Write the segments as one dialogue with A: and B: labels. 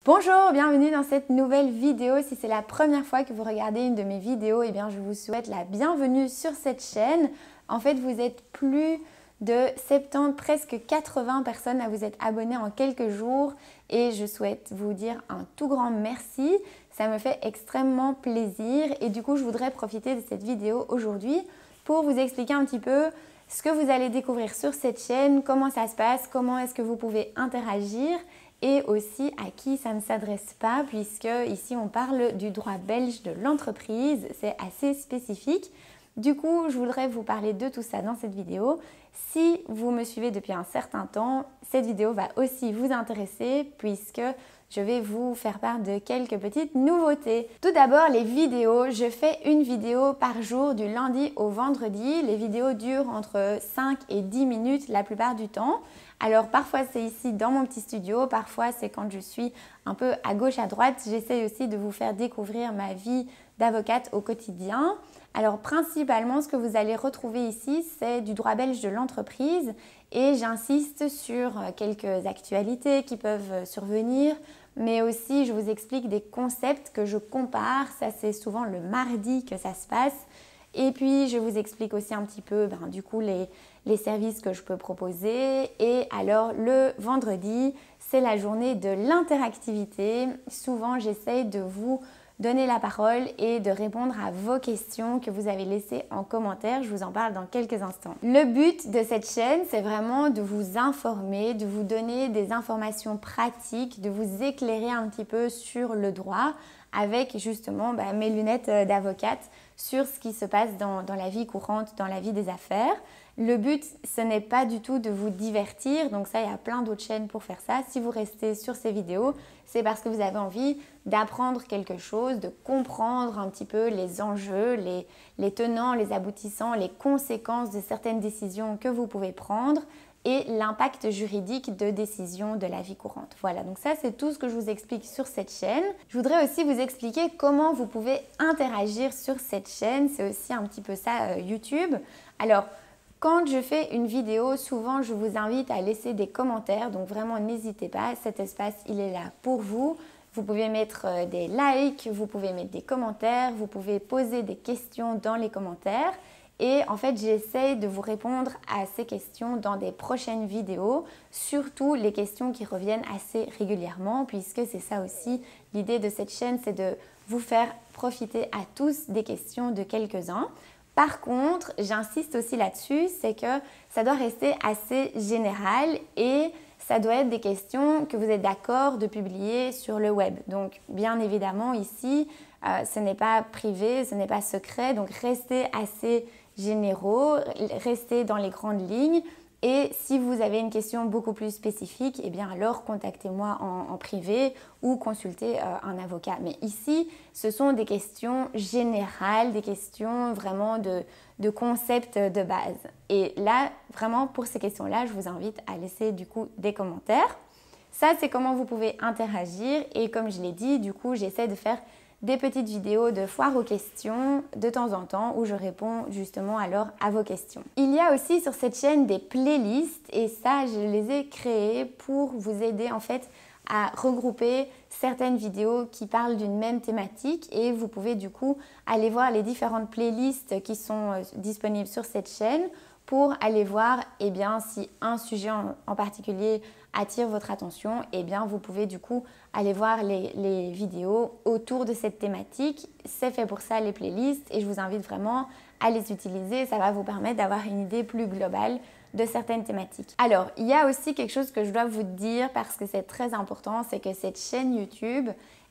A: Bonjour, bienvenue dans cette nouvelle vidéo. Si c'est la première fois que vous regardez une de mes vidéos, eh bien je vous souhaite la bienvenue sur cette chaîne. En fait, vous êtes plus de 70, presque 80 personnes à vous être abonnées en quelques jours et je souhaite vous dire un tout grand merci. Ça me fait extrêmement plaisir et du coup, je voudrais profiter de cette vidéo aujourd'hui pour vous expliquer un petit peu ce que vous allez découvrir sur cette chaîne, comment ça se passe, comment est-ce que vous pouvez interagir et aussi à qui ça ne s'adresse pas puisque ici on parle du droit belge de l'entreprise, c'est assez spécifique. Du coup, je voudrais vous parler de tout ça dans cette vidéo. Si vous me suivez depuis un certain temps, cette vidéo va aussi vous intéresser puisque je vais vous faire part de quelques petites nouveautés. Tout d'abord, les vidéos. Je fais une vidéo par jour du lundi au vendredi. Les vidéos durent entre 5 et 10 minutes la plupart du temps. Alors parfois c'est ici dans mon petit studio, parfois c'est quand je suis un peu à gauche à droite. J'essaye aussi de vous faire découvrir ma vie d'avocate au quotidien. Alors principalement ce que vous allez retrouver ici c'est du droit belge de l'entreprise et j'insiste sur quelques actualités qui peuvent survenir, mais aussi je vous explique des concepts que je compare. Ça c'est souvent le mardi que ça se passe. Et puis je vous explique aussi un petit peu du coup les services que je peux proposer. Et alors le vendredi, c'est la journée de l'interactivité. Souvent j'essaye de vous donner la parole et de répondre à vos questions que vous avez laissées en commentaire. Je vous en parle dans quelques instants. Le but de cette chaîne, c'est vraiment de vous informer, de vous donner des informations pratiques, de vous éclairer un petit peu sur le droit avec justement mes lunettes d'avocate sur ce qui se passe dans la vie courante, dans la vie des affaires. Le but, ce n'est pas du tout de vous divertir, donc ça, il y a plein d'autres chaînes pour faire ça. Si vous restez sur ces vidéos, c'est parce que vous avez envie d'apprendre quelque chose, de comprendre un petit peu les enjeux, les tenants, les aboutissants, les conséquences de certaines décisions que vous pouvez prendre et l'impact juridique de décisions de la vie courante. Voilà, donc ça c'est tout ce que je vous explique sur cette chaîne. Je voudrais aussi vous expliquer comment vous pouvez interagir sur cette chaîne. C'est aussi un petit peu ça YouTube. Alors, quand je fais une vidéo, souvent je vous invite à laisser des commentaires, donc vraiment n'hésitez pas, cet espace il est là pour vous. Vous pouvez mettre des likes, vous pouvez mettre des commentaires, vous pouvez poser des questions dans les commentaires. Et en fait, j'essaye de vous répondre à ces questions dans des prochaines vidéos, surtout les questions qui reviennent assez régulièrement, puisque c'est ça aussi l'idée de cette chaîne, c'est de vous faire profiter à tous des questions de quelques-uns. Par contre, j'insiste aussi là-dessus, c'est que ça doit rester assez général et ça doit être des questions que vous êtes d'accord de publier sur le web. Donc, bien évidemment, ici, ce n'est pas privé, ce n'est pas secret, donc restez assez généraux, restez dans les grandes lignes. Et si vous avez une question beaucoup plus spécifique, eh bien alors contactez-moi en privé ou consultez un avocat. Mais ici, ce sont des questions générales, des questions vraiment de concepts de base. Et là, vraiment pour ces questions-là, je vous invite à laisser du coup des commentaires. Ça, c'est comment vous pouvez interagir. Et comme je l'ai dit, du coup, j'essaie de faire des petites vidéos de foire aux questions de temps en temps où je réponds justement alors à vos questions. Il y a aussi sur cette chaîne des playlists et ça je les ai créées pour vous aider en fait à regrouper certaines vidéos qui parlent d'une même thématique et vous pouvez du coup aller voir les différentes playlists qui sont disponibles sur cette chaîne pour aller voir si un sujet en particulier attire votre attention, vous pouvez du coup aller voir les vidéos autour de cette thématique. C'est fait pour ça les playlists et je vous invite vraiment à les utiliser. Ça va vous permettre d'avoir une idée plus globale de certaines thématiques. Alors, il y a aussi quelque chose que je dois vous dire parce que c'est très important, c'est que cette chaîne YouTube,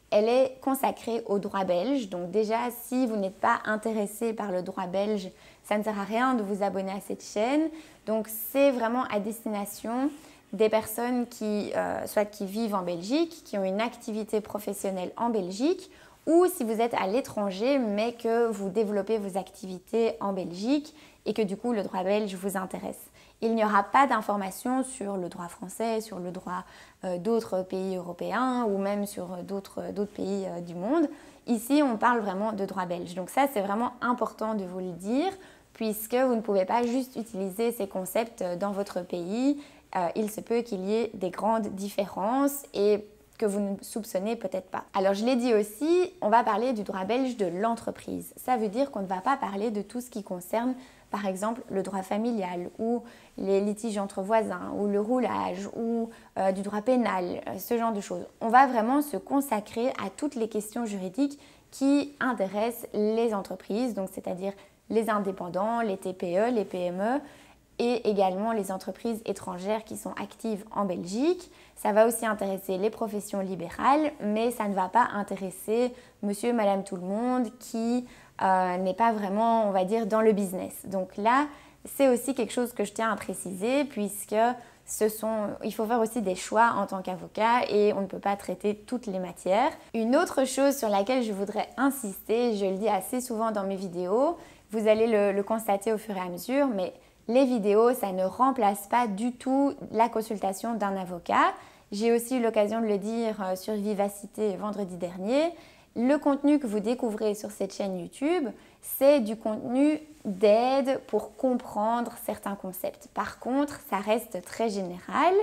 A: elle est consacrée au droit belge. Donc déjà, si vous n'êtes pas intéressé par le droit belge, ça ne sert à rien de vous abonner à cette chaîne. Donc c'est vraiment à destination des personnes soit qui vivent en Belgique, qui ont une activité professionnelle en Belgique, ou si vous êtes à l'étranger mais que vous développez vos activités en Belgique et que du coup le droit belge vous intéresse. Il n'y aura pas d'informations sur le droit français, sur le droit d'autres pays européens ou même sur d'autres pays du monde. Ici, on parle vraiment de droit belge. Donc ça, c'est vraiment important de vous le dire puisque vous ne pouvez pas juste utiliser ces concepts dans votre pays. Il se peut qu'il y ait des grandes différences et que vous ne soupçonnez peut-être pas. Alors je l'ai dit aussi, on va parler du droit belge de l'entreprise. Ça veut dire qu'on ne va pas parler de tout ce qui concerne par exemple le droit familial ou les litiges entre voisins ou le roulage ou du droit pénal, ce genre de choses. On va vraiment se consacrer à toutes les questions juridiques qui intéressent les entreprises, donc c'est-à-dire les indépendants, les TPE, les PME et également les entreprises étrangères qui sont actives en Belgique. Ça va aussi intéresser les professions libérales, mais ça ne va pas intéresser monsieur, madame, tout le monde qui n'est pas vraiment, on va dire, dans le business. Donc là, c'est aussi quelque chose que je tiens à préciser puisque il faut faire aussi des choix en tant qu'avocat et on ne peut pas traiter toutes les matières. Une autre chose sur laquelle je voudrais insister, je le dis assez souvent dans mes vidéos, vous allez le constater au fur et à mesure, mais les vidéos, ça ne remplace pas du tout la consultation d'un avocat. J'ai aussi eu l'occasion de le dire sur Vivacité vendredi dernier. Le contenu que vous découvrez sur cette chaîne YouTube, c'est du contenu d'aide pour comprendre certains concepts. Par contre, ça reste très général.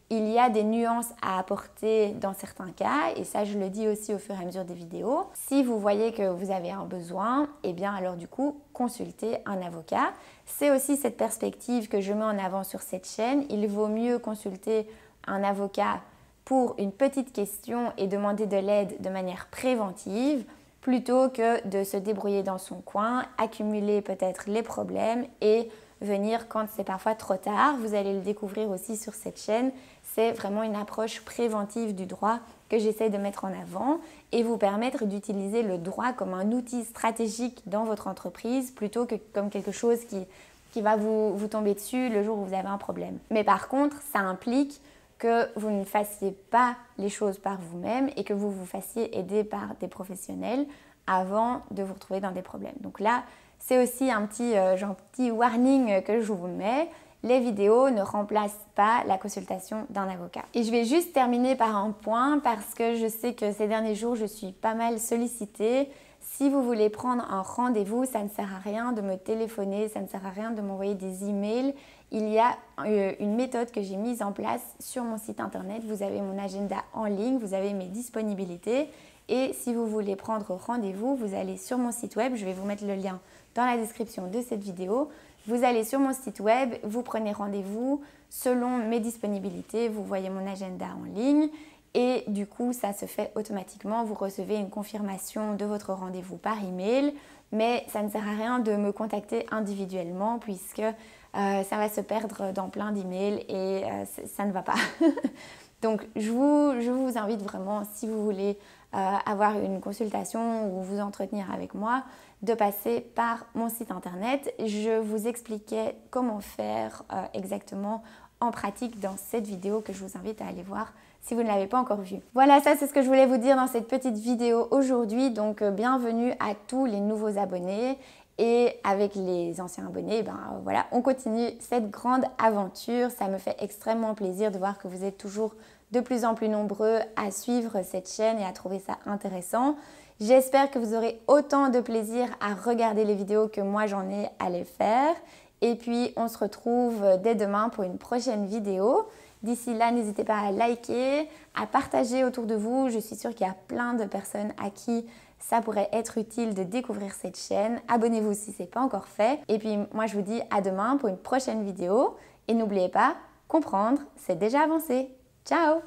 A: Il y a des nuances à apporter dans certains cas et ça, je le dis aussi au fur et à mesure des vidéos. Si vous voyez que vous avez un besoin, eh bien alors du coup, consultez un avocat. C'est aussi cette perspective que je mets en avant sur cette chaîne. Il vaut mieux consulter un avocat pour une petite question et demander de l'aide de manière préventive plutôt que de se débrouiller dans son coin, accumuler peut-être les problèmes et venir quand c'est parfois trop tard. Vous allez le découvrir aussi sur cette chaîne. C'est vraiment une approche préventive du droit que j'essaie de mettre en avant et vous permettre d'utiliser le droit comme un outil stratégique dans votre entreprise plutôt que comme quelque chose qui va vous tomber dessus le jour où vous avez un problème. Mais par contre, ça implique que vous ne fassiez pas les choses par vous-même et que vous vous fassiez aider par des professionnels avant de vous retrouver dans des problèmes. Donc là, c'est aussi un petit warning que je vous mets. Les vidéos ne remplacent pas la consultation d'un avocat. Et je vais juste terminer par un point parce que je sais que ces derniers jours, je suis pas mal sollicitée. Si vous voulez prendre un rendez-vous, ça ne sert à rien de me téléphoner, ça ne sert à rien de m'envoyer des emails. Il y a une méthode que j'ai mise en place sur mon site internet. Vous avez mon agenda en ligne, vous avez mes disponibilités. Et si vous voulez prendre rendez-vous, vous allez sur mon site web. Je vais vous mettre le lien dans la description de cette vidéo. Vous allez sur mon site web, vous prenez rendez-vous selon mes disponibilités. Vous voyez mon agenda en ligne. Et du coup, ça se fait automatiquement. Vous recevez une confirmation de votre rendez-vous par email. Mais ça ne sert à rien de me contacter individuellement puisque ça va se perdre dans plein d'emails et ça ne va pas. Donc, je vous invite vraiment, si vous voulez avoir une consultation ou vous entretenir avec moi, de passer par mon site internet. Je vous expliquais comment faire exactement en pratique dans cette vidéo que je vous invite à aller voir si vous ne l'avez pas encore vue. Voilà, ça c'est ce que je voulais vous dire dans cette petite vidéo aujourd'hui. Donc bienvenue à tous les nouveaux abonnés et avec les anciens abonnés, voilà, on continue cette grande aventure. Ça me fait extrêmement plaisir de voir que vous êtes toujours de plus en plus nombreux à suivre cette chaîne et à trouver ça intéressant. J'espère que vous aurez autant de plaisir à regarder les vidéos que moi j'en ai à les faire. Et puis on se retrouve dès demain pour une prochaine vidéo. D'ici là, n'hésitez pas à liker, à partager autour de vous. Je suis sûre qu'il y a plein de personnes à qui ça pourrait être utile de découvrir cette chaîne. Abonnez-vous si ce n'est pas encore fait. Et puis moi, je vous dis à demain pour une prochaine vidéo. Et n'oubliez pas, comprendre, c'est déjà avancé. Ciao!